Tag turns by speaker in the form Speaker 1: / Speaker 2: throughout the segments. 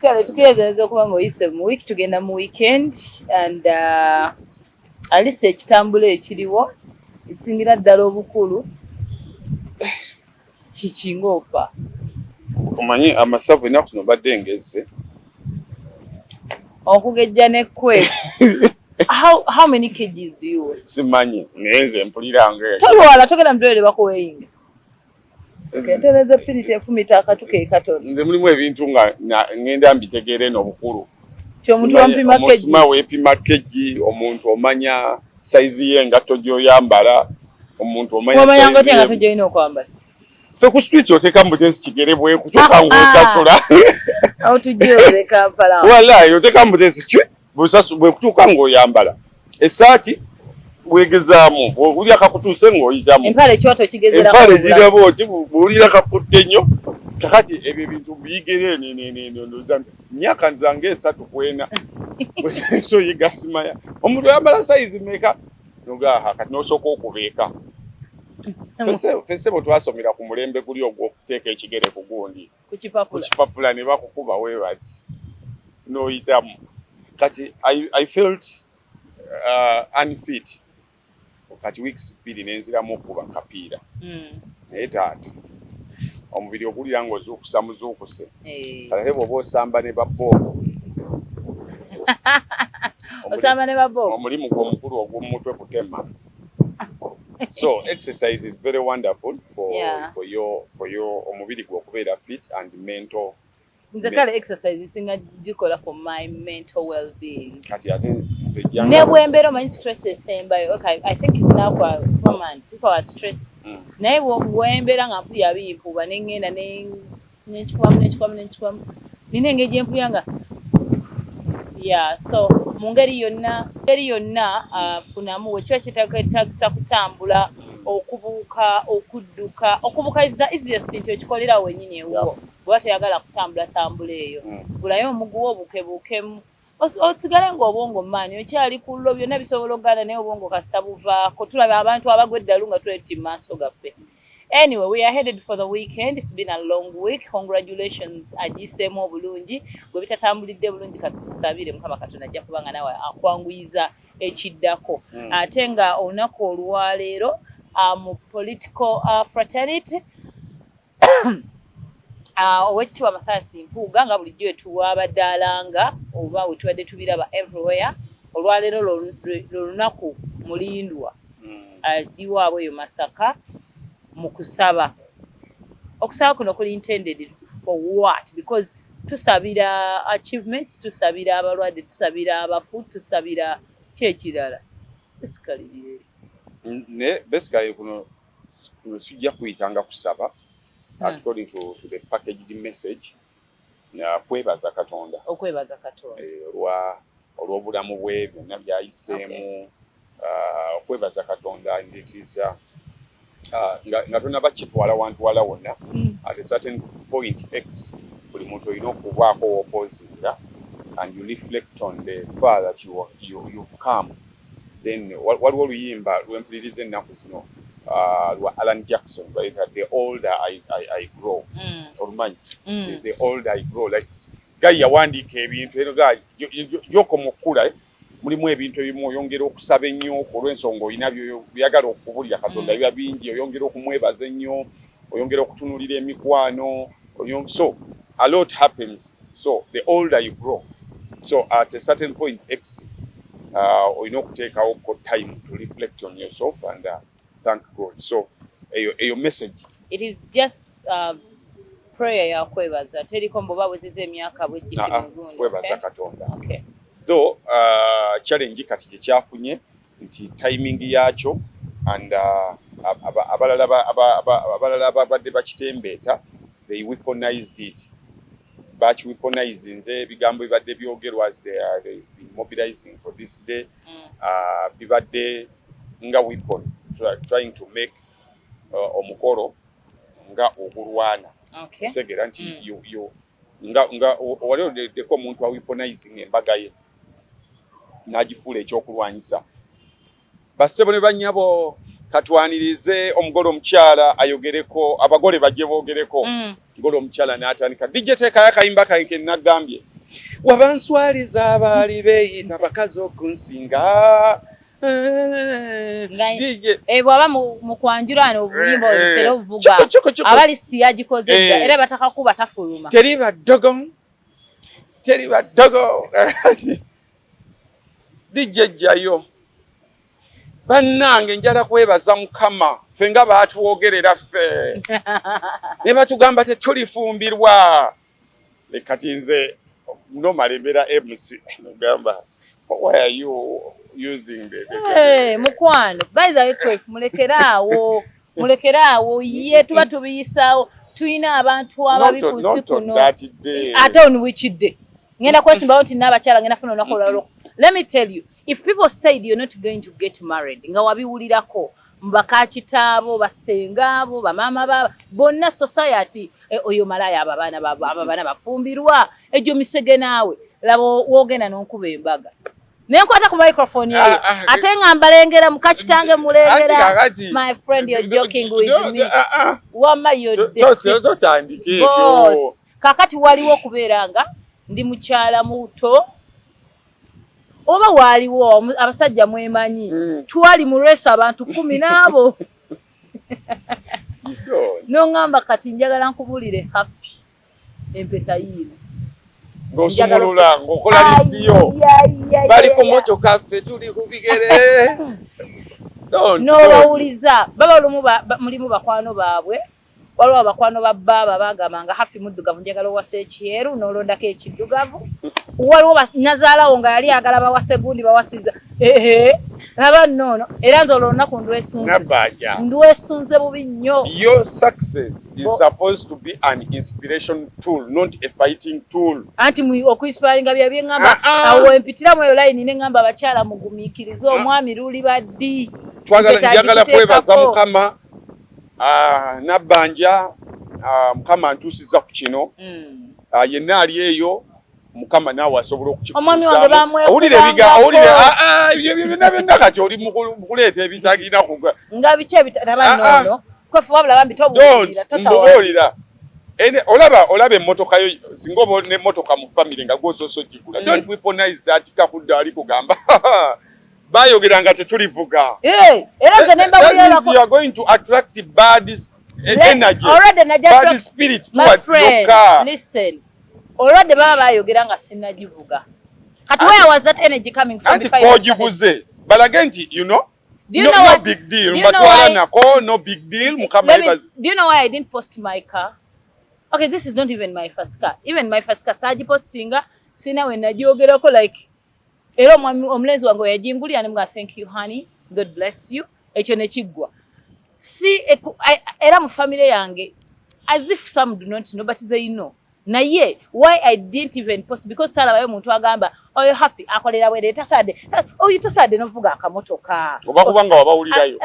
Speaker 1: kale tukiyezeza okuba ng'oyise mu week tugenda mu weekend and alisa ekitambula ekiriwo ekisingira ddala obukulu kikinga ofa
Speaker 2: omanyi amasavu ennaku zino badde ngezze
Speaker 1: okugejja nekkwe how many kgs do you weigh?
Speaker 2: Simanyi naye nze mpuliranga
Speaker 1: tolwala togenda mutolere bakuweyinga kentereza piriti efumita akatu ke katono
Speaker 2: nze mulimu ebintu nga ngenda mbitegeere n'obukulu
Speaker 1: kyomuntu wampima keji
Speaker 2: omusima weepima keji omuntu omanya saizi y'engatto gy'oyambala omuntu
Speaker 1: omanya ngo engatto gy'olina okwambala
Speaker 2: ffe ku street oteeka mbutensi kigere bwekutuuka ng'osasula
Speaker 1: awo tujjoze Kampala
Speaker 2: wallahi oteeka mbutensi bwekutuuka ng'oyambala essaati bwegezaamu bw'owulira kakutuuse ng'oyitamu
Speaker 1: empale ekyoto kigezera
Speaker 2: empale giraba oti bw'owulira kakudde nnyo kakati ebyo ebintu biyigere ndoza myaka zange 3 ku 4 so yiga simaya omuntu oyambala sayizi meka nogaha kati nosooka okubeeka fese bwe twasomera ku mulembe guli ogw'okuteeka ekigere ku gundi ku kipapula ne bakukuba weebati n'oyitamu kati I felt unfit kati weeks 2 nenziramu okuba kapiira naye taata omubiri ogulira ng'ozuukusa muzuukuse kale bw'oba osamba ne babbooko
Speaker 1: osamba ne babbooko
Speaker 2: omulimu gw'omukulu ogw'omutwe kutema so exercise is very wonderful for your omubiri gwe okubeera fit and mental
Speaker 1: nze kale exercise singa gikola for my mental well-being
Speaker 2: kati ate nze
Speaker 1: ne bwembeera omanyi stress esembayo okay I think it's now common people are stressed naye bwembeera nga mpulira bimpuba nengenda nekikwamu nina engeri gyempulira nga so mu ngeri yonna funamu wekiba kyetagisa kutambula okubuuka okudduka okubuuka is the easiest nti okikolera wennyini ewuwo bw'oba toyagala kutambula eyo gulayo omuguwa obukebuukemu osigale ng'obwongo maani okyali ku llo byonna bisobola okuganda naye obwongo kasita buvaako tulaba abantu abagwa eddalu nga tuleeti mu maaso gaffe. Anyway, we are headed for the weekend. It's been a long week. Congratulations agiseemu obulungi gwe bitatambulidde bulungi katusabire Mukama Katonda ajja kubanga nawe akwanguyiza ekiddako ate nga olunaku olwaleero mu political fraternity Owekitiibwa Mathias Mpuuga nga bulijjo etuwa abadaalanga oba we tubadde tubiraba everywhere olwaleero lolunaku mulindwa adiwaabwe eyo Masaka mu kusaba okusaba kuno kuli intended for what because tusabira achievements tusabira abalwadde tusabira abafu tusabira kyekirala
Speaker 2: basically kuno sijja kuyitanga kusaba according to the packaged message na kwebaza Katonda olw'obulamu bwe byonna byayiseemu okwebaza Katonda nditiza nga tonaba kitwala wantu wala wonna at a certain point X buli muntu olina okubaako opposinga and you reflect on the far that you've come then waliwo oluyimba lwempuliriza ennaku zino lwa Alan Jackson right the older I grow olumanyi the older I grow like guy yawandiika ebintu eno guy yoko mukula mulimu ebintu ebimu oyongera okusaba ennyo olw'ensonga olina byagala okubulira Katonda biba bingi oyongera okumwebaza ennyo oyongera okutunuulira emikwano so a lot happens so the older you grow so at a certain point X olina okuteekawo time to reflect on yourself and thank God so eyo message
Speaker 1: it is just prayer ya kwebaza teriko mboba bwezize emyaka bwejje kimugundi
Speaker 2: kwebaza Katonda though challenge kati kyafunye nti timing yakyo and abalala abadde bakitembeeta they weaponized it weaponizing nze ebigambo bibadde byogerwa as they been mobilizing for this day bibadde nga weapon trying to make omukolo nga ogulwana segera nti nga waliwo omuntu aweaponizing embaga ye n'agifuula ekyokulwanyisa bassebo ne bannyabo katwanirize omugole omukyala ayogereko abagole bajje boogereko omugole omukyala n'atandika dijje teekayo akayimba kange nagambye wabanswaliza abaali beeyita bakazi okunsinga
Speaker 1: bwaba mu kwanjulana obulimba obutera obuvuga aba lisiti yagikozedda era batakakuba tafuluma
Speaker 2: teri baddogo dijjejjayo bannange njala kwebaza Mukama ffe nga baatwogerera ffe ne batugamba tetulifumbirwa kati nze nomalembera MC nogamba why are you using the
Speaker 1: mukwano by the way mulekeraawo ye tuba tubiyisaawo tuyina abantu ababi ku nsi kuno ate onuwikidde ngenda kwesimbawo nti n'abakyala ngenda funa olunaku olwalwo. Let me tell you, if people said you're not going to get married nga wabiwulirako mbakakitaabo basengaabo bamaama baba bonna society oyo malaya abaana bafumbirwa ejo misege naawe laba wogenda n'onkuba embaga nenkwata ku microphone yeyo ate nga mbalengera mukakitange mulengera my friend you're joking with me wama
Speaker 2: totandike
Speaker 1: boss kakati waliwo kubeera nga ndi mukyala muto oba waliwo abasajja mwemanyi twali mu race abantu 10 n'abo nongamba kati njagala nkubulire hafi empeta yino
Speaker 2: ng'osumulula ng'okola listi yo bali ku motoka ffe tuli ku bigere
Speaker 1: n'obawuliza baba olumu mulimu bakwano baabwe waliwo abakwano ba baba bagamba nga hafi muddugavu njagala owasa ekyeru n'olondako ekiddugavu waliwo nazaalawo nga yali agala bawase gundi bawasiza laba nnono era nze olwo olunaku ndwesunze bubi nnyo.
Speaker 2: Your success is supposed to be an inspiration tool, not a fighting tool.
Speaker 1: Anti okuinspiringa bya byengamba awo empitiramu eyo layini ne ngamba abakyala mugumiikirize omwami luli baddi
Speaker 2: njagala kwebaza Mukama nabbanja Mukama antuusiza ku kino yenna ali eyo Mukama naawe asobola okukikusaawulire byonna kati oli mukuleeta ebitagina kuga
Speaker 1: nga biki ebitanabanoono kwefu wabula bambi
Speaker 2: tobuulira olaba emmotoka yo singa oba n'emmotoka mu famire nga gwosoosa ogigula don't weaponize that kakudde ali kugamba bayogera nga tetulivuga
Speaker 1: era nze nembawulirako
Speaker 2: you are going to attract bad energy bad spirit towards your car.
Speaker 1: Listen, already baba bayogera nga sinagivuga kati where was that energy coming from
Speaker 2: before you ogiguze balagenti no big deal no big deal Mukama
Speaker 1: do you know why I didn't post my car? Okay, this is not even my first car. Even my first car saji postinga sina we najiogerako like era omulenzi wange yajingulira ne mga thank you honey, God bless you, ekyo ne kiggwa si era mu family yange as if some do not know but they know. Naye why I didn't even post because sala bayo muntu agamba oyo hafi akolera were tasade oyo tasade novuga akamotoka
Speaker 2: oba kubanga wabawulirayo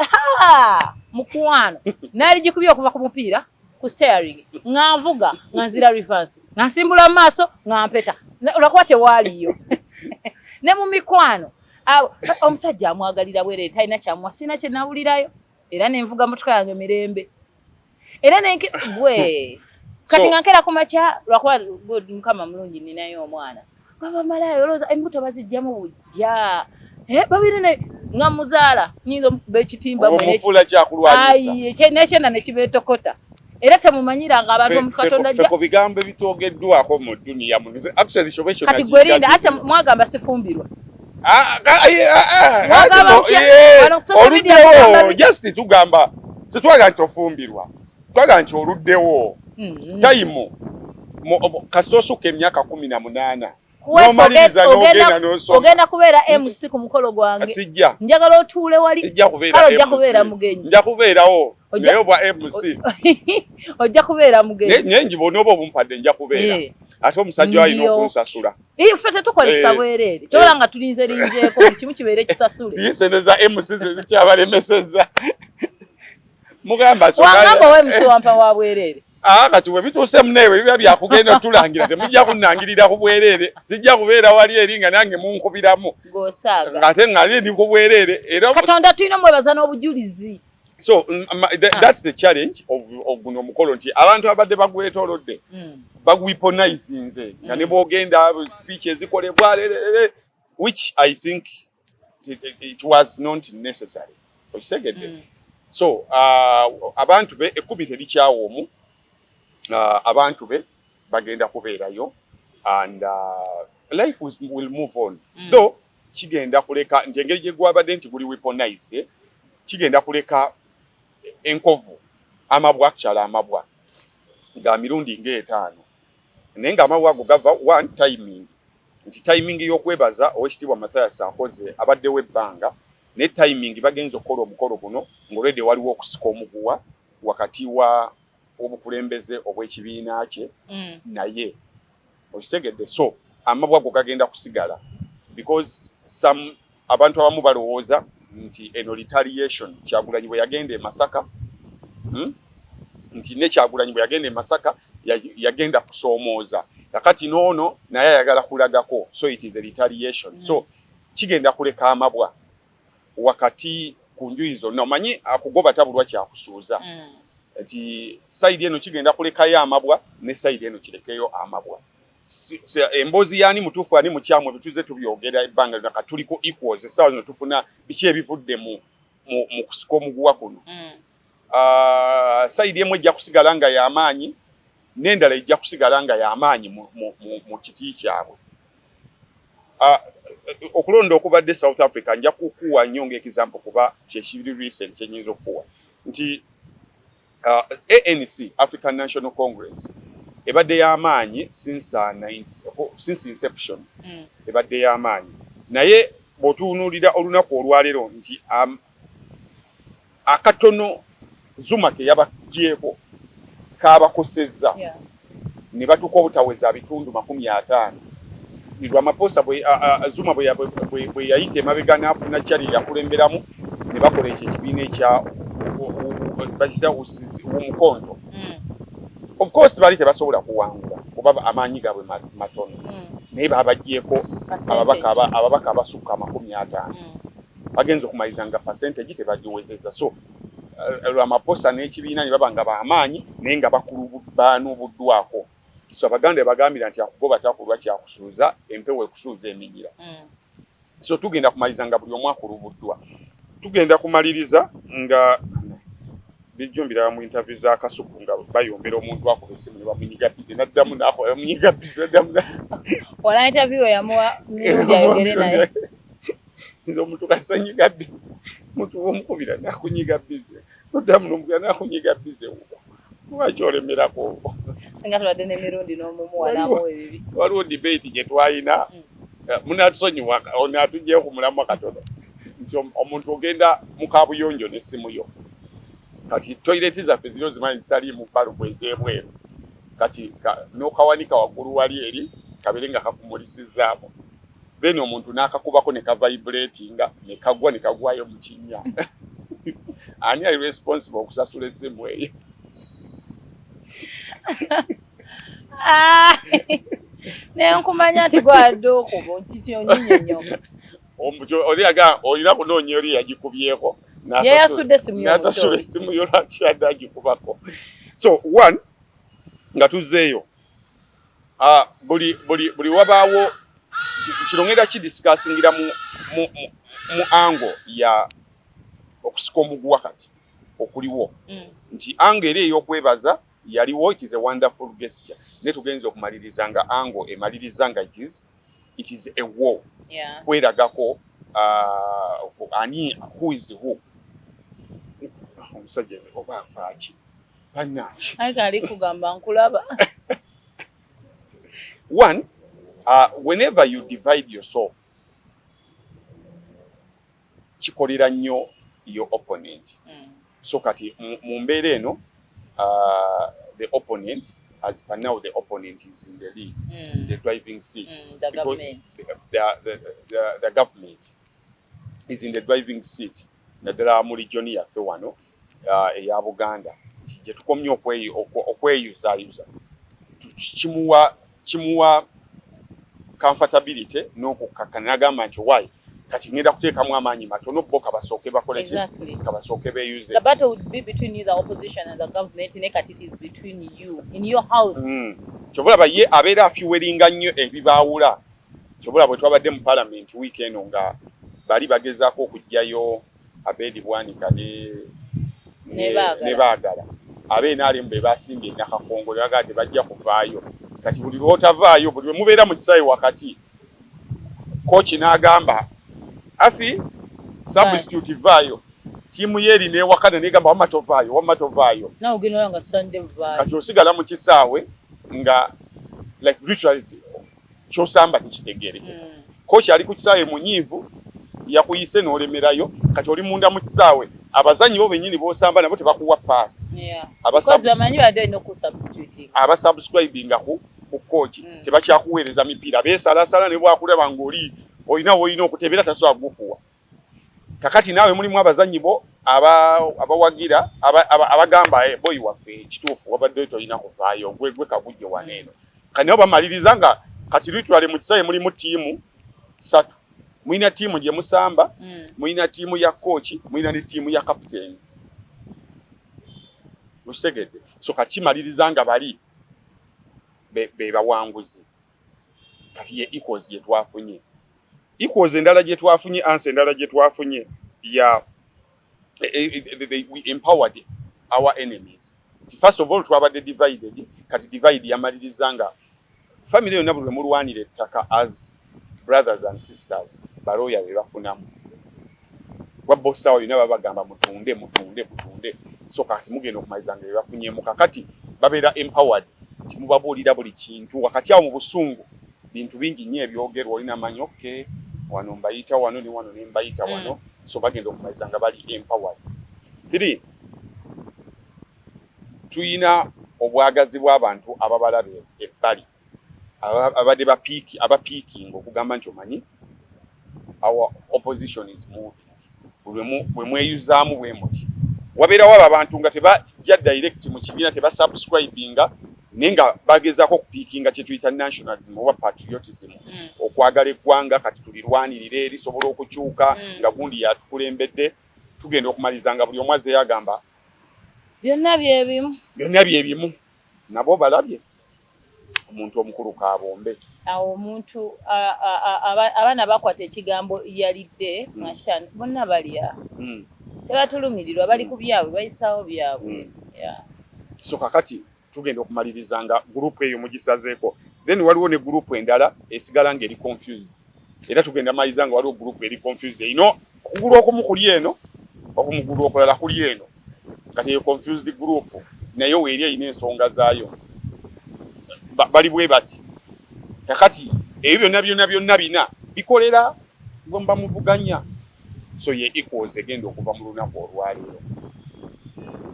Speaker 1: mukwano nali jikubye okuva ku mupiira ku steering nganvuga nganzira reverse ngansimbula maaso ngampeta olakwate waliyo ne mu mikwano omusajja amwagalira were talina kyamwa sina kye nawulirayo era nenvuga motoka yange mirembe era nenke gwe kati ngankera kumacha lwakuba Mukama mulungi ninayo omwana baba malayo oloza embuto bazijjamu bujja babirine ngamuzaala nyinzo bekitimba
Speaker 2: mwene omufula kyakulwanyisa
Speaker 1: nekyenna nekibetokota era temumanyira nga abantu mu Katonda
Speaker 2: feko bigambo bitogeddwako mu dunia muze actually shobesho
Speaker 1: kati gwerinda hata mwagamba sifumbirwa
Speaker 2: oluddewo just tugamba setwaga nti ofumbirwa twaga nti oluddewo time kasosuka emyaka 18
Speaker 1: ogenda kubeera MC ku mukolo gwange njagala otuule wali kale ojja kubeera mugenyi
Speaker 2: nja kubeerawo naye obwa MC
Speaker 1: ojja kubeera mugenyi
Speaker 2: naye njibona oba obumpadde nja kubeera ate omusajja alina okunsasula
Speaker 1: ffe tetukozesa bwereere kyobola nga tulinzeeko buli kimu kibeere kisasule
Speaker 2: siyiseneza MC zezikyabalemeseza mugamba
Speaker 1: wangamba MC wampa wa bwereere
Speaker 2: kati we bituuse muneewe biba byakugenda otulangira temujja kunnangirira ku bwereere sijja kubeera wali eri nga nange munkubiramu
Speaker 1: ng'osaaga
Speaker 2: ng'ate ng'ali ndi ku bwereere era
Speaker 1: Katonda tulina mwebaza n'obujulizi
Speaker 2: So that's the challenge of guno mukolo nti abantu abadde bagwetolodde bagweaponize nga ne bogenda speech ezikolebwa which I think it was not necessary. So abantu be ekubi terikyawo omu abantu be bagenda kubeerayo and life will move on. Though kigenda kuleka nti engeri gye gwabadde nti guli weaponized kigenda kuleka enkovu amabwa akukyala amabwa ga mirundi ng'etaano naye nga amabwa ago gava one timing nti timing y'okwebaza owekitiibwa Mathias akoze abaddewo ebbanga ne timing bagenza okukola omukolo guno ng'olwedde waliwo okusika omuguwa wakati wa obukulembeze obw'ekibiina kye naye okitegedde so amabwa ago gagenda kusigala because abantu abamu balowooza nti eno retaliation Kyagulanyi bwe yagenda e Masaka nti ne Kyagulanyi bwe yagenda e Masaka yagenda kusoomooza kakati noono naye ayagala kulagako so it is a retaliation so kigenda kuleka amabwa wakati ku njuyi zonna omanyi akugoba tabulwa kyakusuuza nti sayidi eno kigenda kulekayo amabwa ne sayidi eno kirekeyo amabwa embozi yani mutufu ani mukyamu bituze tubyogera ebbanga laka tuliko equals essaawa zino tufuna biki ebivudde mu kusika omuguwa kuno sayidi emu ejja kusigala nga y'amaanyi n'endala ejja kusigala nga y'amaanyi mu kiti kyabwe okulonda okubadde South Africa nja kukuwa nnyo ng'ekizampo kuba kyekiri recent kyenyinza okukuwa nti ANC African National Congress ebadde y'amaanyi since inception ebadde y'amaanyi naye bw'otunuulira olunaku olwaleero nti akatono Zuma ke yabagyeko kaabakosezza ne batuuka obutaweza bitundu 50 Ramaphosa Zuma bwe yayita emabega n'afuna kyali yakulemberamu ne bakola ekyo ekibiina ekya bakita omukonto of course bali tebasobola kuwangula kuba amaanyi gaabwe matono naye babagyeko ababaka abasukka 50 bagenza okumaliza nga percentage tebagiwezezza so Ramaphosa n'ekibiina ne baba nga b'amaanyi naye nga baanubuddwako so Abaganda bagambira nti akugoba takulwa kyakusuuza empewo ekusuuza eminyira so tugenda kumaliza nga buli omu akulubuddwa tugenda kumaliriza nga bijjo mbira mu interview za Kasuku nga bayombera omuntu akuba essimu ne bamunyiga bize naddamu nako yamunyiga bize naddamu
Speaker 1: wala interview yamuwa mirundi ayogere naye
Speaker 2: nzo omuntu kasanyiga bize omuntu omukubira nakunyiga bize naddamu n'omugana nakunyiga bize wajoolemerako
Speaker 1: singa tulwadde n'emirundi n'omumuwa n'amuwa ebibi
Speaker 2: waliwo debate gye twalina munatusonyiwa onatugyeyo ku mulamu akatono nti omuntu ogenda mu kabuyonjo n'essimu yo kati toileti zaffe zino zimanyi zitali mu palupu ez'ebweru kati n'okawanika waggulu wali eri kabere nga kakumulisizaamu then omuntu n'akakubako ne kavibratinga ne kagwa ne kagwayo mu kinnya ani ali responsible okusasula essimu eyo
Speaker 1: nenkumanya nti gwadde okuba nkiti onyinyo nnyo
Speaker 2: oliaga olina kunoonya oli yagikubyeko nasasula essimu yo lwaki yadde agikubako so one nga tuzzeeyo buli wabaawo kino ngenda kidisikasingira mu ango ya okusika omuguwa kati okuliwo nti ango eri ey'okwebaza yaliwo it is a wonderful gesture ne tugenza okumaliriza nga ango emaliriza nga it is a war kweragako ani who is who omusajja oba afaaki bannange
Speaker 1: ali kugamba nkulaba
Speaker 2: one whenever you divide yourself kikolera nnyo your opponent so kati mu mbeera eno the opponent as per now the opponent is in the lead the driving seat
Speaker 1: the government
Speaker 2: the government is in the driving seat naddala mu region yaffe wano eya Buganda gye tukomye okweyuzayuza kimuwa comfortability n'okukkakkana n'agamba nti why kati ngenda kuteekamu amaanyi matono bo kabasooke bakole
Speaker 1: Exactly.
Speaker 2: kabasooke beeyuze.
Speaker 1: The battle would be between you, the opposition, and the government. Nekati it is between you in your house.
Speaker 2: Kyobulaba ye abeera afiweringa nnyo ebibaawula. Kyobulaba bwe twabadde mu parliament weekend nga bali bagezaako okujjayo Abedi Bwanika ne baagala. Ab'NRM be basimbye Nakakongole bagadde bajja kuvaayo. Kati buli lwotavaayo buli mubeera mu kisaawe wakati. Coach n'agamba afi substitute vaayo. Timu yeri ne wakana negamba wamatovaayo.
Speaker 1: Na ugino nga Sunday vaayo.
Speaker 2: Kati osigala mu kisaawe nga like literally kyosamba kikitegere. Coach ali ku kisaawe munyivu yakuyise n'olemerayo kati oli munda mu kisaawe abazanyi bo benyini bosamba nabo tebakuwa pass.
Speaker 1: Because bamanyi bade no ku substituting.
Speaker 2: Abasubscribinga ku coach tebakyakuweereza mipiira beesalasala ne bwakulaba ng'oli olina okutebera tasobola gukuwa. Kakati naawe mulimu abazanyi bo abawagira abagamba boy waffe kituufu wabadde tolina kuvaayo gwe kabujje waneeno. Kati nabo bamaliriza nga kati lutwale mu kisaawe mulimu ttiimu 3. Muina timu gye musamba, muina timu ya coach, muina ne timu ya captain. Musegede. So kakimaliriza nga bali be bawanguzi. Kati ye equals ye twafunye. Equals endala gye twafunye, answer endala gye twafunye ya we empowered our enemies. First of all twabadde divided, kati divide yamaliriza nga family yonna bwe mulwanire ettaka as brothers and sisters baroya be bafunamu wabbosa oyo naba bagamba mutunde so kati mugenda okumaliza nga bafunyemu kakati babeera empowered timubabuulira buli kintu wakati awo mu busungu bintu bingi nnyo ebyogerwa olina manyi okay wano mbayita wano ne wano ne mbayita wano so bagenda okumaliza nga bali empowered. 3 tuyina obwagazi bw'abantu ababalabe ebbali abadde abapiiking okugamba nti omanyi our opposition is moving bwe mweyuzaamu bwe muti wabeerawo abo abantu nga tebajja direct mu kibiina tebasubscribinga naye nga bagezaako okupiikinga kye tuyita nationalism oba patriotism okwagala eggwanga kati tulirwanirire lisobola okukyuka nga gundi yatukulembedde tugenda okumaliza nga buli omu azze yagamba
Speaker 1: byonna bye bimu nabo balabye omuntu omukulu kabombe awo omuntu abaana bakwata ekigambo yalidde nga kitani bonna balya tebatulumirirwa bali ku byabwe bayisaawo byabwe
Speaker 2: so kakati tugenda okumaliriza nga gurupu eyo mugisazeeko then waliwo ne gurupu endala esigala ng'eri confused era tugenda maliza nga waliwo gurupu eri confused ino okugulu okumu kuli eno okumugulu okulala kuli eno kati eyo confused gurupu naye weeri eyina ensonga zaayo bali bwe bati kakati ebyo byonna bina bikolera gomba muvuganya so ye equals egenda okuva mu lunaku olwaleero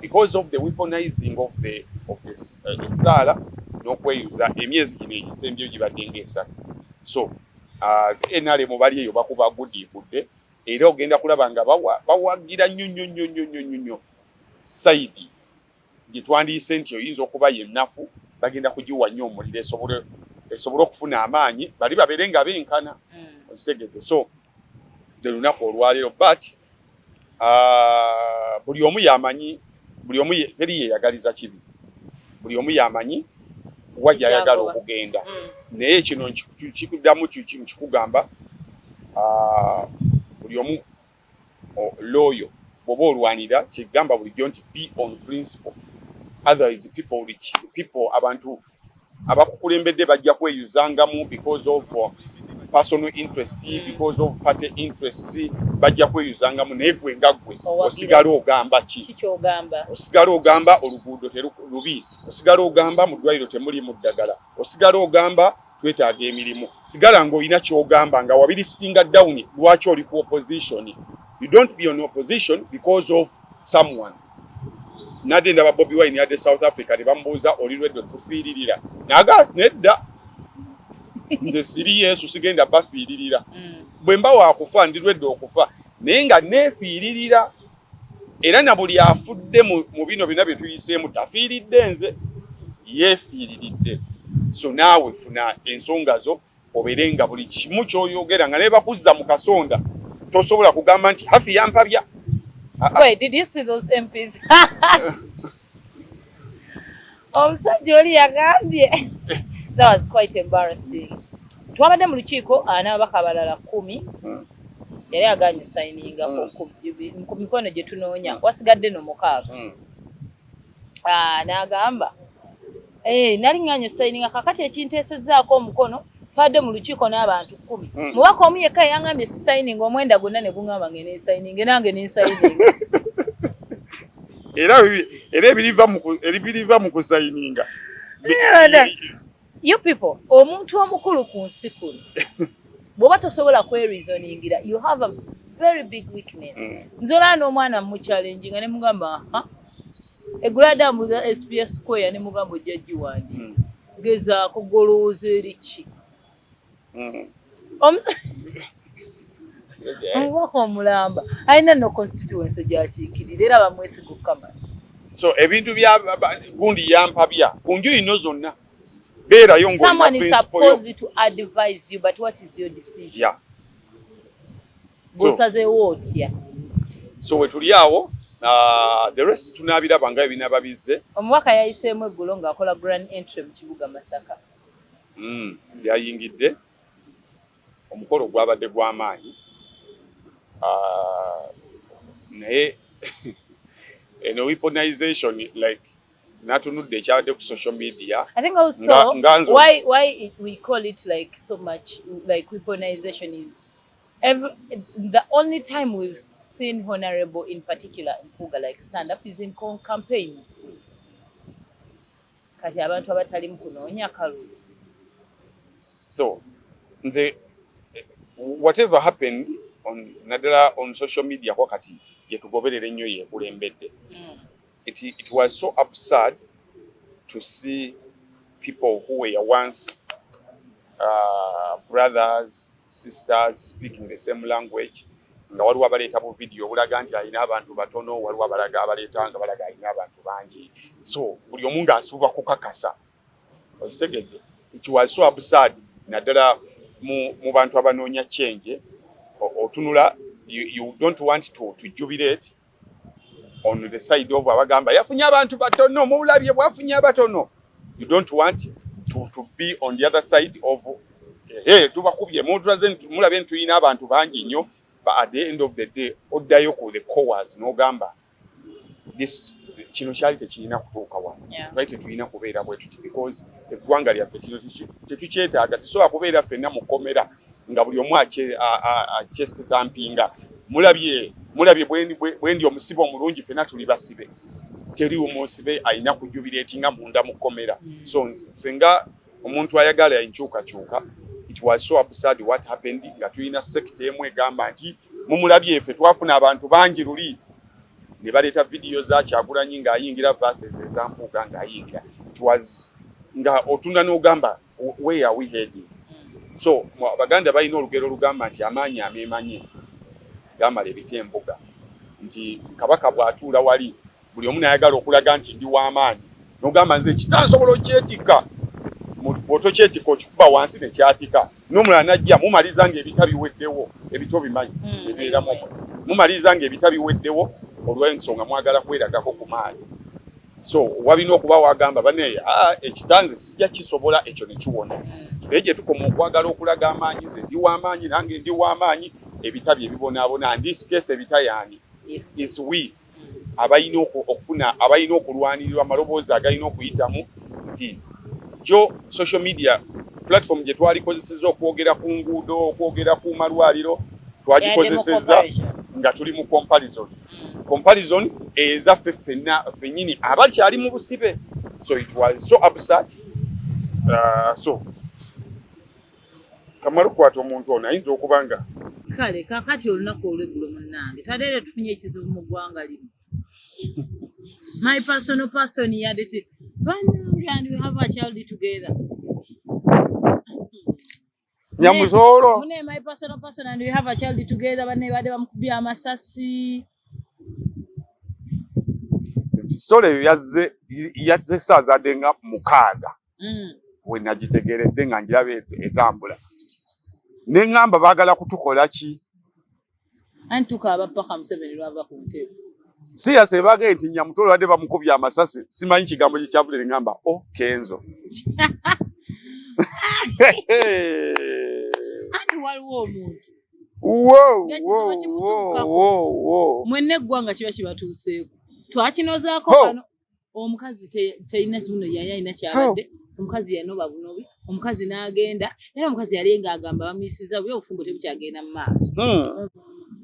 Speaker 2: because of the weaponizing of the saala n'okweyuza emyezi gino egisembyeyo gibadde ng'esatu so NRM bali eyo bakuba gudiigudde era ogenda kulaba nga bawagira nnyo saidi gye twandiyise nti oyinza okuba yennafu bagenda kugiwa nnyo omuliro esobole okufuna amaanyi bali babeere nga benkana osegedde so de lunaku olwaleero but buli omu yamanyi buli omu teri yeyagaliza kibi buli omu yamanyi wajja ayagala okugenda naye kino kikuddamu kikugamba buli omu loyo bw'oba olwanira kigamba bulijjo nti be on principle otherwise people abantu abakukulembedde bajja kweyuzangamu because of personal interest because of party interests bajja kweyuzangamu naye gwe nga gwe osigala ogamba osigala ogamba oluguudo terubi osigala ogamba mu ddwaliro temuli mu ddagala osigala ogamba twetaaga emirimu sigala ng'olina ky'ogamba nga wabiri sittinga down lwaki oli ku opposition. You don't be on opposition because of someone. Nade ndaba Bobi Wine yadde South Africa tebambuuza olirwedde okufiiririra naga nedda nze siri Yesu sigenda bafiiririra bwe mba waakufa ndirwedde okufa naye nga neefiiririra era na buli afudde mu bino byonna bye tuyiseemu tafiiridde nze yeefiiriridde so naawe funa ensonga zo obeere nga buli kimu ky'oyogera nga ne bakuzza mu kasonda tosobola kugamba nti Hafi yampabya.
Speaker 1: Wait, did you see those MPs? Omusajja oli yagambye. That was quite embarrassing. Twabadde mu lukiiko n'ababaka abalala 10 yali aganye signinga ku mikono gye tunoonya wasigadde no 6. N'agamba nali nganye signinga kakati ekinteesezzaako omukono twadde mu lukiiko n'abantu 10. Mubaka omu yekka yangambye si signing omwenda gwonna ne gungamba ngene signing nange ne signing.
Speaker 2: Era ebiriva mu kusayininga.
Speaker 1: You people, omuntu omukulu ku nsi kuno bw'oba tosobola kwereasoningira, you have a very big weakness. Nzola n'omwana mu challenge nga ne mugamba egulada mbuza SPS square ne mugamba ojjajji wange gezaako golowooza eriki. Omubaka omulamba alina no constituency gy'akiikirira era bamwesiga okukamala.
Speaker 2: So ebintu bya gundi yampabya ku njuyi no zonna.
Speaker 1: Someone is supposed to advise you, but what is your decision?
Speaker 2: Yeah. So we tuli awo, the rest tunabiraba nga ebinaba bizze.
Speaker 1: Omubaka yayiseemu eggulo ng'akola grand entry mu kibuga Masaka.
Speaker 2: Byayingidde. Omukolo gwabadde gw'amaanyi. Naye eno weaponization like natunudde ekyabadde ku social media.
Speaker 1: I think also why we call it like so much like weaponization is the only time we've seen Honorable in particular Mpuuga like stand up is in campaigns. Kati abantu abatali mu kunoonya kalulu.
Speaker 2: So nze whatever happened on social media wakati yetugoberera ennyo yekulembedde. It was so absurd to see people who were once brothers, sisters speaking the same language. Nga waliwo abaleeta bu video obulaga nti alina abantu batono, waliwo abalaga abaleeta nga balaga alina abantu bangi. So buli omu ng'asuuba kukakasa. Okitegedde? It was so absurd. Naddala mu bantu abanoonya change, otunula, you don't want to jubilate on the side of abagamba yafunye abantu batono mubulabye bwafunye abatono. You don't want to be on the other side of tubakubye mulabye ntuyina abantu bangi nnyo, but at the end of the day oddayo ku the cowers n'ogamba this kino kyali tekirina kutuuka wano. Right, tetulina kubeera bwe tuti because eggwanga lyaffe kino tetukyetaaga, tesobola kubeera ffenna mu kkomera nga buli omu akyesitampinga. Mulabye bwendi omusibe omulungi ffenna tuli basibe. Teri omusibe alina kujubileetinga munda mu kkomera. So ffe nga omuntu ayagala enkyukakyuka, it was so absurd what happened nga tulina sekita emu egamba nti mumulabye ffe twafuna abantu bangi luli. Ne baleeta video za Kyagulanyi ng'ayingira verses eza Mpuuga ng'ayingira. It was nga otunda n'ogamba where are we heading? So Abaganda balina olugero lugamba nti amaanyi ameemanye gamala ebita embuga. Nti Kabaka bw'atuula wali buli omu n'ayagala okulaga nti ndi w'amaanyi. N'ogamba nze kitansobola okyetikka. Bw'otokyetikka okikuba wansi ne kyatika. N'omulala n'ajja mumaliza ng'ebita biweddewo, ebito bimanyi ebibeeramu. Mumaliza ng'ebita biweddewo olw'ensonga mwagala kweragako ku maanyi. So wabina okuba wagamba bane ekitanze sijja kisobola ekyo ne kiwona. Naye gye tukoma okwagala okulaga amaanyi, ze ndi w'amaanyi nange ndi w'amaanyi, ebitabi ebibonaabona. And this case ebitayaani is we abalina okufuna, abalina okulwanirirwa amaloboozi agalina okuyitamu nti jo social media platform gye twalikozesezza okwogera ku nguudo, okwogera ku malwaliro, twagikozesezza nga tuli mu comparison ezaffe ffennyini abakyali mu busibe. So it was so absurd. So Kamaru kwata omuntu ono ayinza okuba nga
Speaker 1: kale kakati olunaku olweggulo munnange twaddere tufunye ekizibu mu ggwanga lino. My personal person yadete and we have a child together.
Speaker 2: Nyamusolo.
Speaker 1: Mune my personal person and we have a child together. Bane bade bamukubya amasasi.
Speaker 2: Story yazze saza denga mukaaga. We nagitegeredde nga njirabe etambula. Nengamba bagala kutukola ki?
Speaker 1: Antuka abapaka Museveni lwava ku ntebe.
Speaker 2: Siyasa ebaga nti Nyamutolo wadde bamukubya amasasi simanyi kigambo kikyavudde ngamba Kenzo.
Speaker 1: Ati waliwo omuntu. Mwene eggwanga kiba kibatuuseeko. Twakinozaako kano omukazi terina kimuno yali alina kyabadde. Omukazi yanoba bunobi, omukazi n'agenda, era omukazi yali ng'agamba bamuyisiza bubi obufumbo tebukyagenda mu maaso.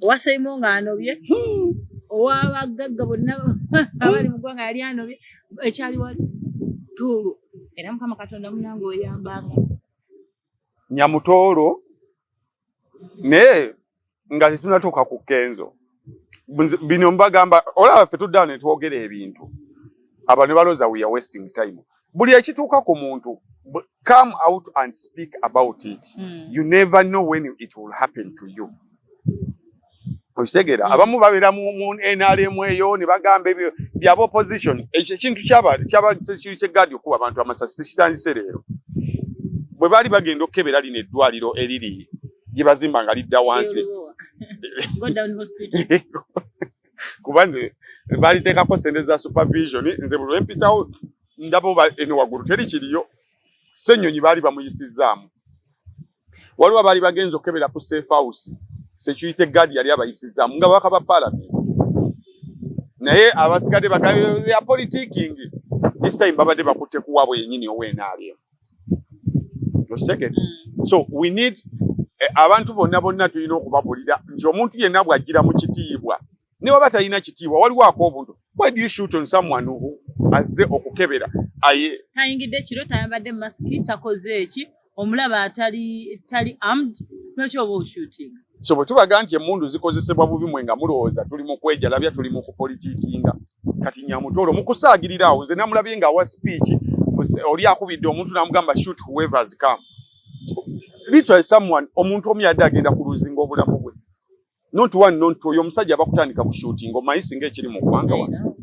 Speaker 1: Owasayimo ng'anobye, ow'abagagga bonna abali mu ggwanga yali anobye, ekyali wali tuulu. Era Mukama Katonda munange oyambanga.
Speaker 2: Nyamutolo naye nga tetunatuuka ku Kenzo. Bino mbagamba olaba ffe tuddawo ne twogera ebintu. Aba ne balooza we are wasting time. Buli ekituuka ku muntu, come out and speak about it. You never know when it will happen to you. Osegera abamu babeera mu NRM eyo ne bagamba ebyo bya opposition. Ekintu kyaba kyegadi okuba abantu amasasi tekitandise leero. Bwe bali bagenda okukebera lino eddwaliro eriri gye bazimba nga lidda wansi. Kubanze baliteekako sente za supervision nze buli lwempitawo ndaba eno waggulu teri kiriyo. Ssennyonyi baali bamuyisizaamu. Waliwo abaali bagenza okukebera ku safe house. Security guard yali abayisizaamu nga babaka ba parliament. Naye abasigadde bagabe politicking. This time babadde bakutte kuwabwe yennyini ow'NRM. So we need abantu bonna tulina okubabulira nti omuntu yenna bw'ajjira mu kitiibwa ne waba talina kitiibwa waliwo ak'obuntu. Why do you shoot on someone who azze okukebera
Speaker 1: tayingidde kiro tayambadde masiki takoze eki omulaba tali armed n'ekyo oba shooting.
Speaker 2: So bwe tubaga nti emmundu zikozesebwa bubi mwe nga mulowooza tuli mu kwejalabya tuli mu kupolitikinga kati Nyamutolo mu kusaagirira awo nze namulabye ng'awa speech oli akubidde omuntu n'amugamba shoot whoever has come. Literally someone omuntu omu yadde agenda kuluzinga obulamu bwe. Not one not two omusajja bakutandika ku shooting omanyi singa ekiri mu ggwanga wano.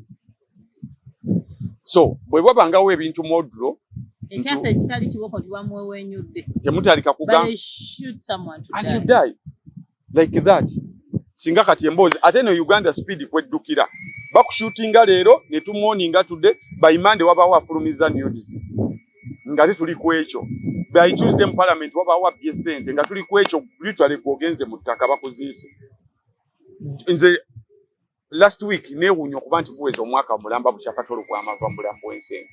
Speaker 2: So bwe babangawo ebintu modulo
Speaker 1: ekyasa ekitali kiboko tibamwewenyudde
Speaker 2: temutandika kugamba
Speaker 1: shoot someone to
Speaker 2: and you die like that. Singa kati emboozi ate no Uganda speed kweddukira bakushootinga leero ne tumwoninga tudde by Monday wabawo afulumiza news nga tuli ku ekyo by Tuesday mu parliament wabawo abye sente nga tuli ku ekyo literally kuogenze mu ttaka bakuziise. Nze last week neewunya okuba nti buweza omwaka mulamba bukyakatolo gw'amava mulambo w'ensenga.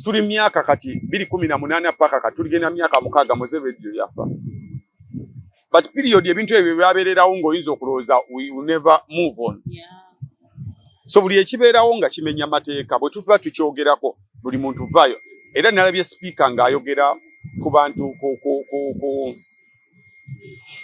Speaker 2: Tuli myaka kati 2018 paka katuligenda myaka 6 Museveni yafa. But period ebintu ebyo byabeererawo ng'oyinza okulowooza we will never move on. So buli ekibeerawo nga kimenya mateeka bwe tuba tukyogerako buli muntu vaayo. Era nalabye speaker ng'ayogera ku bantu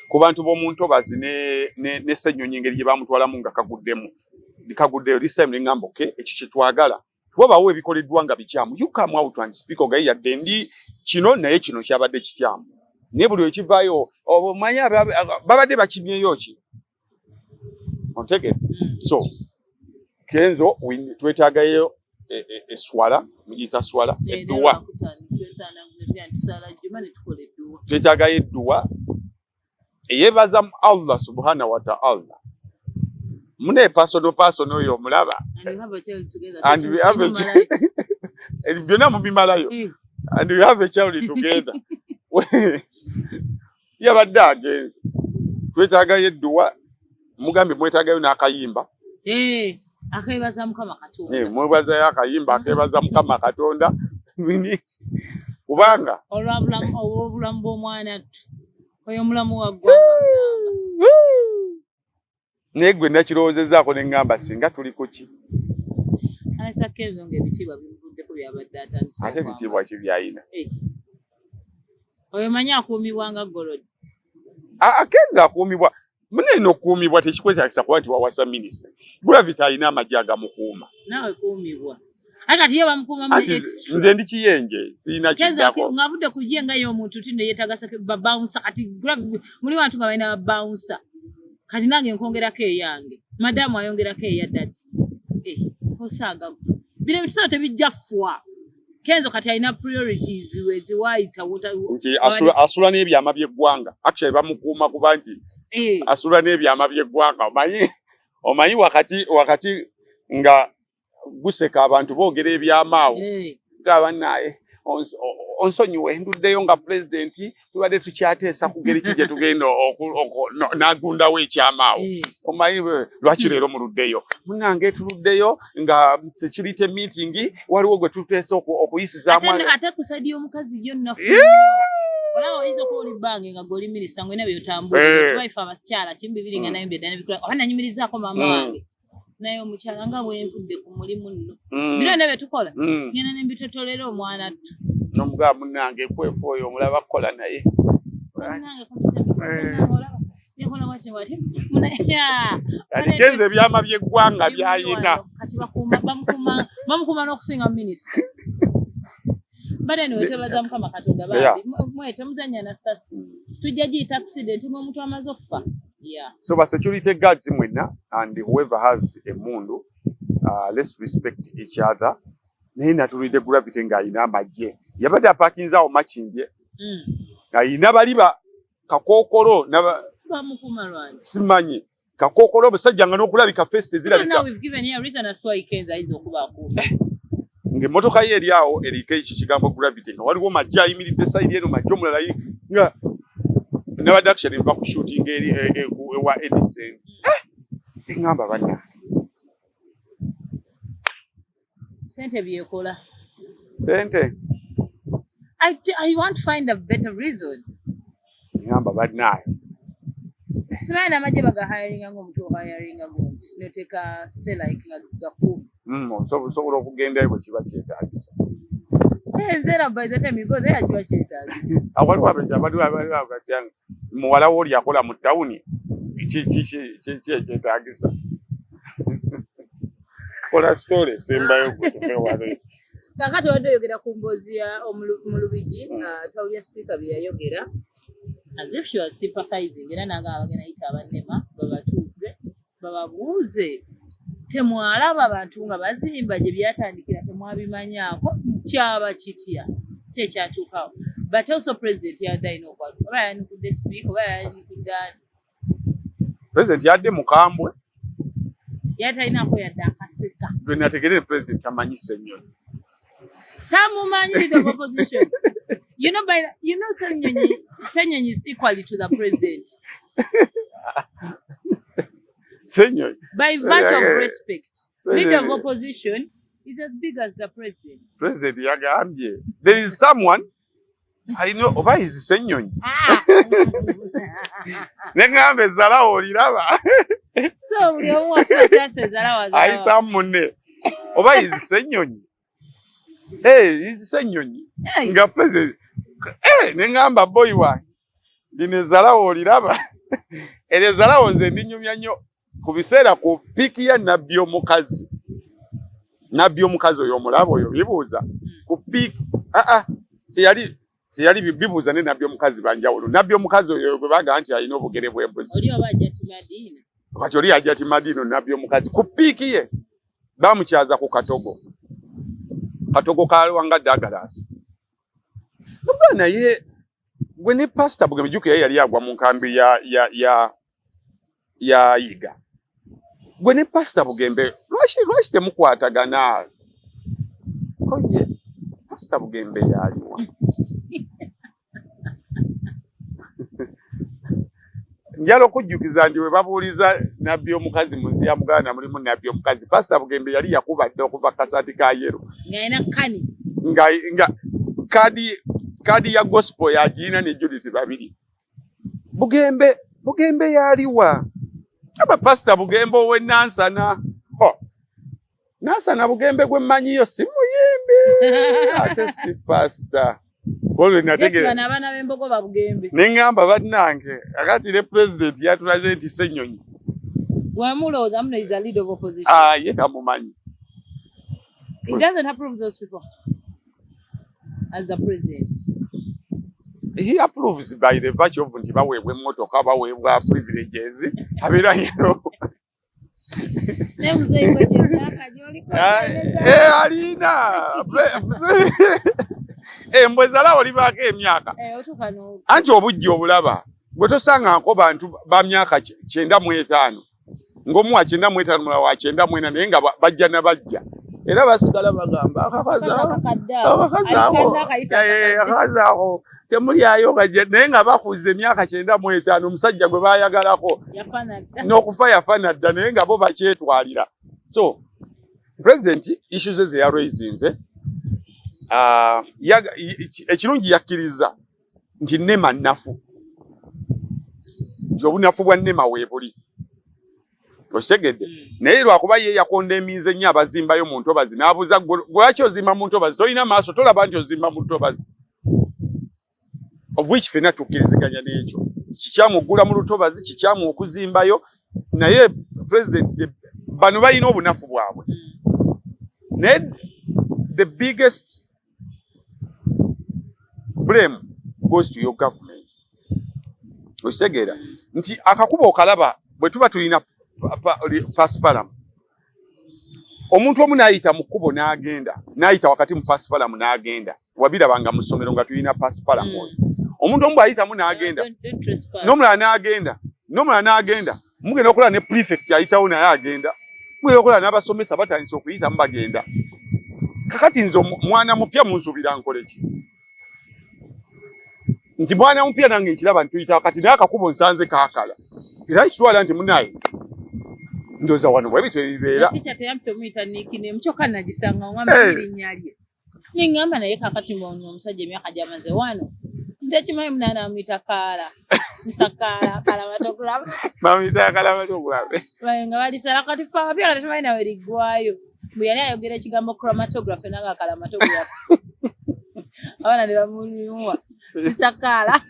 Speaker 2: ku bantu b'omuntu bazi ne Ssennyonyi engeri gye bamutwalamu nga kaguddeyo this time ne ngamba okay ekyo kye twagala wabawo ebikoleddwa nga bikyamu you come out and speak ogayi yadde ndi kino naye kino kyabadde kikyamu ne buli ekivaayo omanya babadde bakimyeyo ki ontege. So Kenzo twetaagayo eswala muyita swala edduwa twetaagayo edduwa eyebaza Allah subhanahu wa ta'ala mune personal oyo omulaba and we have a child byonna mubimalayo and we have a child together yabadde agenze twetaagayo edduwa mugambe mwetaagayo n'akayimba
Speaker 1: akebaza Mukama Katonda
Speaker 2: mwebazayo akayimba akebaza Mukama Katonda kubanga
Speaker 1: olw'obulamu bw'omwana oyo omulamu wa ggwanga
Speaker 2: naye gwe nakirowoozezaako ne ngamba singa tuli ku ki
Speaker 1: alesa Kenzo ng'ebitiibwa bimuvuddeko byabadde atandisa
Speaker 2: ate ebitiibwa ki byayina
Speaker 1: oyo manyi akuumibwa nga Golodi
Speaker 2: Kenzo akuumibwa munene okuumibwa tekikwetaagisa kuba nti wawasa minisita Gulavita alina amagye agamukuuma
Speaker 1: naawe kuumibwa akati ye bamukuuma mu extra
Speaker 2: nze ndi kiyenje sirina kiddako
Speaker 1: ng'avudde ku ye nga y'omuntu tino yeetagasa babawunsa kati muli wantu nga balina babawunsa kati nange nkongerako eyange madamu ayongerako eya dadi osaaga bino ebitusobola tebijja fwa Kenzo kati alina priorities weziwaayita
Speaker 2: nti asula n'ebyama by'eggwanga actually bamukuuma kuba nti asula n'ebyama by'eggwanga omanyi wakati nga guseka abantu boogera ebyamaawo gaba naye onsonyiwe nduddeyo nga pulezidenti tubadde tukyateesa kugeri kije tugenda nagundawo ekyamaawo omanyi lwaki leero muluddeyo munange tuluddeyo nga security meeting waliwo gwe tuteesa okuyisizaamu
Speaker 1: ate kusadi omukazi yonna olaba oyinza okuba oli bbange nga goli minisita ngwena byotambula tubaife abakyala kimbibiri nga nayo mbeddana bikula oba nanyumirizaako maama wange naye omukyala nga bwenvudde ku mulimu nno bino ne betukola ngenda nembitotolera omwana ttu
Speaker 2: nomugaba munange kwefu oyo omulaba kukola naye genza ebyama by'eggwanga byayina
Speaker 1: kati bamukuuma n'okusinga minisita bade niwe twebaza mukama katonda bandi mwe temuzanya na sasi tujja giyita accident ng'omuntu amaze okufa.
Speaker 2: So ba security guards mwenna and whoever has a mundu let's respect each other. Naye natulidde Gravity ng'ayina amagye yabadde apakinzaawo makindye ng'ayina baliba kakookolo
Speaker 1: bamukuma lwani
Speaker 2: simanyi kakookolo obusajja nga n'okulabika face tezirabika ng'emmotoka ye eri awo eriko ekyo kigambo Gravity nga waliwo majje ayimiridde sayidi eno majje omulala nga nabadde actually nva ku shooting eri ewa Edison eŋŋamba banna
Speaker 1: sente byekola
Speaker 2: sente
Speaker 1: I want to find a better reason
Speaker 2: eŋŋamba bannaayo
Speaker 1: simanyi namagye bagahayaringa ng'omuntu ohayaringa gundi noteka selike nga gakumi
Speaker 2: osobola okugendayo bwe kiba kyetaagisa
Speaker 1: enzera by the time you go there kiba kyetaagisa
Speaker 2: waliwo abatyanga muwala wo oli akola mu tawuni kyetaagisa kola story esembayo gwe
Speaker 1: kakati wadde oyogera ku mboozi mu Lubigi tawulya speaker bye yayogera as if she was sympathizing era nagamba bagenda yita abannema babatuuze bababuuze temwalaba abantu nga bazimba gye byatandikira temwabimanyaako kyaba kitya kyekyatuukawo but also president yadde alina okwatu oba yanikudde speaker oba yanikudde ani
Speaker 2: president yadde mukambwe
Speaker 1: yatalinako yadde akaseka
Speaker 2: lwe nategerere president amanyi Ssenyonyi
Speaker 1: tamumanyi leader of opposition you know Ssenyonyi is equally to the president
Speaker 2: Ssenyonyi
Speaker 1: by virtue of respect leader of opposition is as big as the president.
Speaker 2: President yagambye there is someone I know oba is Ssenyonyi neŋŋamba ezzalawo oliraba
Speaker 1: so buli omu wafuna kyasa ezzalawo
Speaker 2: ayisa munne oba is Ssenyonyi is Ssenyonyi nga president neŋŋamba boy wange lino ezzalawo oliraba eryo ezzalawo nze ndinyumya nnyo ku biseera ku piiki ya nabbi omukazi oyo omulaba oyo bibuuza ku piiki teyali bibuuza ne nabbi omukazi banjawulo nabbi omukazi oyo bwe bagamba nti alina obugere bw'embuzi kati oli ajja Timadiino nabbi omukazi ku piiki ye bamukyaza ku katogo kalwanga Douglas nobwa naye gwe ne pastor Bugembe Jjuuko yali agwa mu nkambi ya Yiga gwe ne pastor Bugembe lwaki temukwatagana koye pastor Bugembe yaliwa njala okujjukiza nti we babuuliza nabbi omukazi mu nsi ya Muganda mulimu nabbi omukazi pastor Bugembe yali yakubadde okuva kasaati ka yero nga kadi ya gospel ya Gina ne Judith babiri Bugembe yaliwa aba pastor Bugembe owe Nansana Nansana Bugembe gwe mmanyiyo si muyimbi ate si pastor Kolo nategera
Speaker 1: abana b'embogo ba Bugembe
Speaker 2: neŋŋamba bannange akati le president yatulaze nti Ssenyonyi
Speaker 1: wamulowooza muno is a leader of opposition
Speaker 2: ye tamumanyi
Speaker 1: he doesn't approve those people as the president.
Speaker 2: He approves by the virtue of nti baweebwa emmotoka baweebwa privileges abeera yero alina embwe zalawo libaako emyaka anti obujja obulaba bwe tosangako bantu ba myaka 95 ng'omu wa 95 mulala wa 94 naye nga bajja na bajja era basigala bagamba akakazaako temulyayo gaje naye nga bakuze emyaka 95 omusajja gwe baayagalako n'okufa yafaana dda naye nga bo bakyetwalira. So president issues ze yaraisinze ekirungi yakkiriza nti nema nnafu obunafu bwa nema weebuli osegedde naye lwakuba ye yakondemiize nnyo abazimbayo mu ntobazi n'abuuza lwaki ozimba mu ntobazi tolina maaso tolaba nti ozimba mu ntobazi of which fena tukkiriziganya n'ekyo kikyamu okugula mu lutobazi kikyamu okuzimbayo naye president bano balina obunafu bwabwe naye the biggest blame goes to your government. Osegera nti akakuba okalaba bwe tuba tulina paspalam omuntu omu n'ayita mu kkubo n'ayita wakati mu paspalam n'agenda wabirabanga mu ssomero nga tulina paspalam omuntu omu bw'ayitamu n'agenda n'omulala n'agenda mugenda okola ne prefect ayitawo naye agenda mugenda okola n'abasomesa batandise okuyitamu bagenda kakati nze mwana mupya munsuubira nkole ki nti mwana mupya nange nkiraba ntuyita kati naye akakubo nsanze kaakala era kitwala nti munaye ndoza wano bwe bityo bibeera
Speaker 1: teacher teyampe muyita nikine mchoka nagisanga ngamba linyalye ningamba naye kakati mwono omusajja emyaka gyamaze wano ntekimanyi munana amuyita Kaala Mr. Kalamatogulaba
Speaker 2: mamuyita Kalamatogulaba
Speaker 1: nga balisala kati fa bya kati tumanyi nawe ligwayo bwe yali ayogera ekigambo chromatography nanga Kalamatogulaba abana ne bamunyuwa Mr. Kaala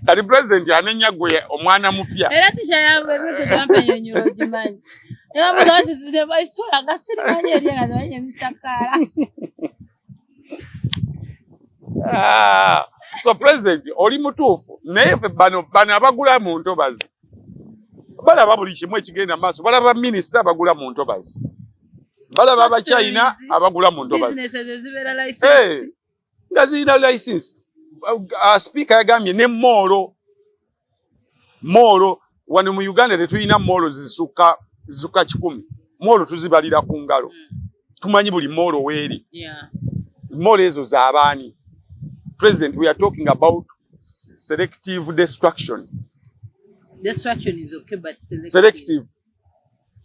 Speaker 1: kati
Speaker 2: president anenya gwe omwana mupya
Speaker 1: era teacher yange biko jampa nyonyoro jimanyi era muzasi zide baisola ngasiri manye eriya ngazanye Mr. Kaala
Speaker 2: so president oli mutuufu naye ffe bano abagula mu ntobazi balaba buli kimu ekigenda maaso balaba minisita abagula mu ntobazi balaba abachina abagula mu ntobazi nga zirina license speaker yagambye ne moolo wano mu Uganda tetulina moolo zisuka 10 moolo tuzibalira ku ngalo tumanyi buli moolo weeri moolo ezo z'abaani. President, we are talking about selective destruction.
Speaker 1: Destruction is okay, but
Speaker 2: selective.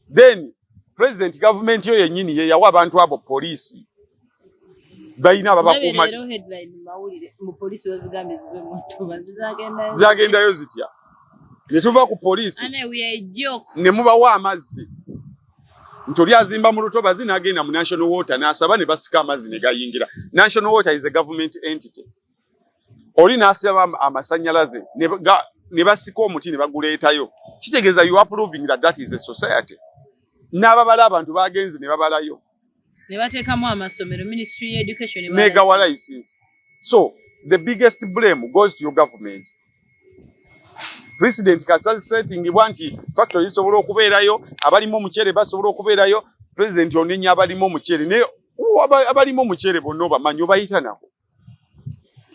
Speaker 2: Then, President, government yo yenyini ye yawa abantu abo police. Bayina babakuma.
Speaker 1: Lero headline mawulire mu police wazigambe zibe moto bazizagenda.
Speaker 2: Zagenda yo zitya. Ne tuva ku police.
Speaker 1: Ane we are joke.
Speaker 2: Ne muba wa amazzi. Ntoli azimba mu lutobazi n'agenda mu national water n'asaba ne basika amazzi ne gayingira. National water is a government entity. Oli n'asaba amasanyalaze ne basika omuti ne baguleetayo. Kitegeeza you are proving that is a society. N'ababala abantu bagenze ne babalayo.
Speaker 1: Ne bateekamu amasomero ministry of education
Speaker 2: ne gawa license. So the biggest blame goes to your government. President Kasazi setting nti factory isobola okubeerayo abalimu omucere basobola okubeerayo president onenya abalimu omucere ne abalimu omucere bonna bamanyi bayita nako.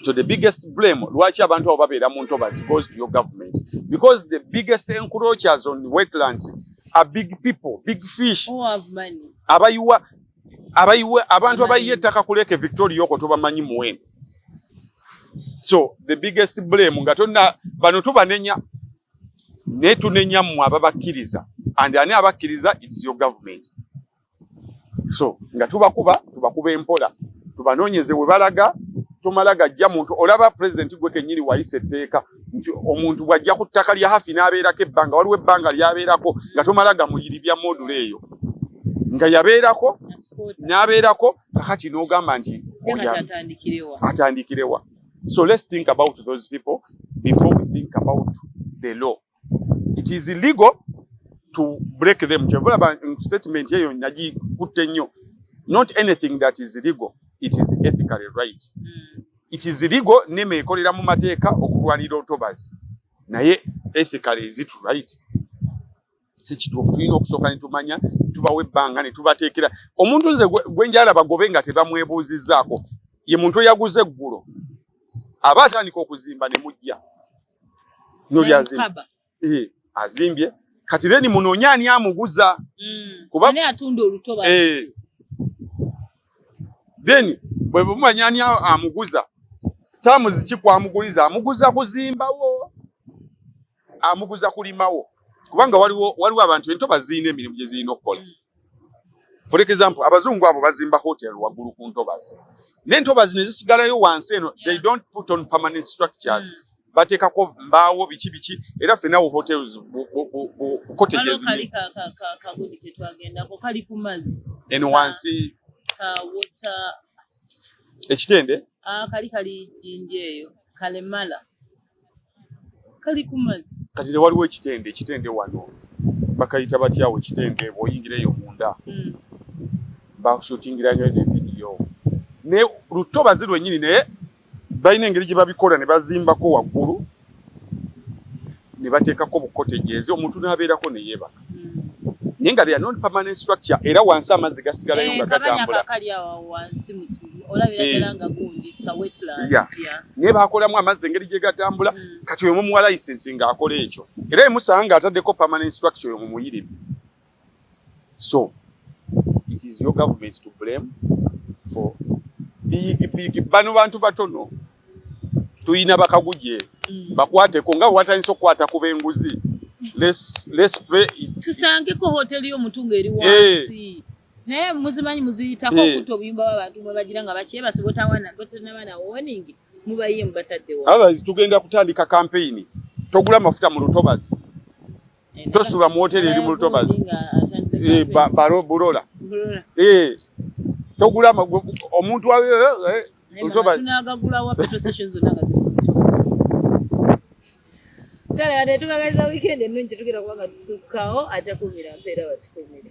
Speaker 2: So the biggest blame lwaki abantu abo babeera mu ntobazi goes to your government because the biggest encroachers on wetlands are big people, big fish.
Speaker 1: Who have money.
Speaker 2: Abayiwa abantu abayiye ettaka kuleke Victoria yoko tobamanyi muwene. So the biggest blame nga tonna bano tubanenya ne tunenya mu ababakkiriza and ani abakkiriza it's your government. So nga tubakuba empola tubanonyeze we balaga tumalaga jja muntu olaba president gwe kenyiri wayise etteeka nti omuntu bwajja ku ttaka lya hafi n'abeerako ebbanga waliwo ebbanga lyabeerako nga tumalaga muyiribya module eyo nga yabeerako n'abeerako kakati n'ogamba nti atandikirewa. So let's think about those people before we think about the law. It is illegal to break them. Statement here naji kutenyo. Not anything that is illegal, it is ethically right. It is illegal neme ekolera mu mateeka okulwanira otobazi. Naye ethically is it right? Si kituufu tulina okusooka ne tumanya tubawe ebbanga ne tubateekera. Omuntu nze gwenjala bagobe nga tebamwebuuzizzaako ye muntu eyaguze eggulo aba atandika okuzimba ne mujja noli azimbye kati then munoonya ani amuguza
Speaker 1: kuba ne atunda olutobazi
Speaker 2: then bwe bumanya ani amuguza tamu ziki kwamuguliza amuguza kuzimbawo amuguza kulimawo kubanga waliwo abantu entobazi zine emirimu gye zirina okukola for example abazungu abo bazimba hotel waggulu ku ntobazi n'entobazi ne zisigalayo wansi eno they don't put on permanent structures bateekako mbaawo biki era ffenawo hotels cottages
Speaker 1: kagudi ketwagendako kali ku mazzi
Speaker 2: eno wansi
Speaker 1: water
Speaker 2: ekitende
Speaker 1: kali jinja eyo kalemala kali ku mazzi
Speaker 2: kati waliwo ekitende wano bakayita batyawo ekitende bw'oyingirayo munda bakushootingirayo ne video ne lutobazi lwennyini naye balina engeri gye babikola ne bazimbako waggulu ne bateekako bukotegeezi omuntu n'abeerako ne yeebaka naye nga they are not permanent structure era wansi amazzi gasigalayo nga gatambula naye bakolamu amazzi engeri gye gatambula kati oyo mumuwa license ng'akola ekyo era emusanga ng'ataddeko permanent structure oyo mumuyirimu so it is your government to blame for big bano bantu batono tuyina bakaguje bakwateko nga watandise okukwata ku b'enguzi let's pray it
Speaker 1: tusangeko hoteli y'omutungo eri wansi naye muzimanyi muziyitako okuta obuyumba bw'abantu mwe bagira nga bakyebase botanabana warning mubayiye mubataddewo
Speaker 2: otherwise tugenda kutandika campaign togula mafuta mu lutobazi tosula mu hoteli eri mu lutobazi bulola togula omuntu
Speaker 1: tunagagulawa petrol stations zonna nga ziri kale ate tukagaliza weekend ennungi tugenda kuba nga tusukkawo ate kumira mpeera batukumira